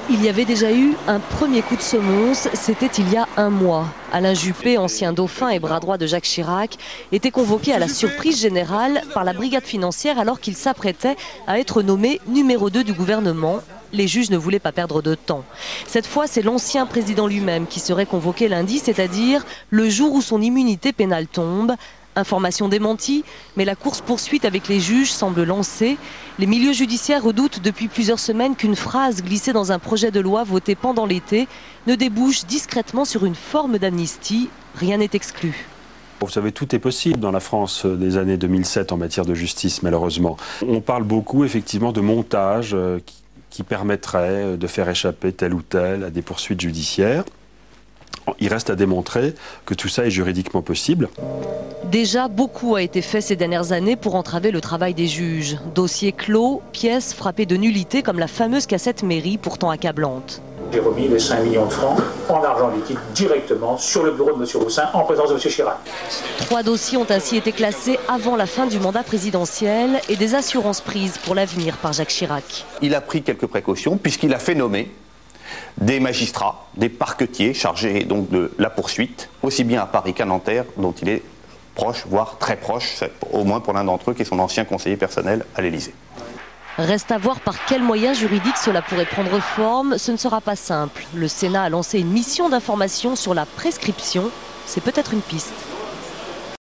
Il y avait déjà eu un premier coup de semonce, c'était il y a un mois. Alain Juppé, ancien dauphin et bras droit de Jacques Chirac, était convoqué à la surprise générale par la brigade financière alors qu'il s'apprêtait à être nommé numéro 2 du gouvernement. Les juges ne voulaient pas perdre de temps. Cette fois, c'est l'ancien président lui-même qui serait convoqué lundi, c'est-à-dire le jour où son immunité pénale tombe. Information démentie, mais la course-poursuite avec les juges semble lancée. Les milieux judiciaires redoutent depuis plusieurs semaines qu'une phrase glissée dans un projet de loi voté pendant l'été ne débouche discrètement sur une forme d'amnistie. Rien n'est exclu. Vous savez, tout est possible dans la France des années 2007 en matière de justice, malheureusement. On parle beaucoup, effectivement, de montage qui permettrait de faire échapper tel ou tel à des poursuites judiciaires. Il reste à démontrer que tout ça est juridiquement possible. Déjà, beaucoup a été fait ces dernières années pour entraver le travail des juges. Dossiers clos, pièces frappées de nullité comme la fameuse cassette mairie, pourtant accablante. J'ai remis les 5 millions de francs en argent liquide directement sur le bureau de M. Roussin en présence de M. Chirac. 3 dossiers ont ainsi été classés avant la fin du mandat présidentiel et des assurances prises pour l'avenir par Jacques Chirac. Il a pris quelques précautions puisqu'il a fait nommer des magistrats, des parquetiers chargés donc de la poursuite, aussi bien à Paris qu'à Nanterre, dont il est proche, voire très proche, au moins pour l'un d'entre eux qui est son ancien conseiller personnel à l'Élysée. Reste à voir par quels moyens juridiques cela pourrait prendre forme. Ce ne sera pas simple. Le Sénat a lancé une mission d'information sur la prescription. C'est peut-être une piste.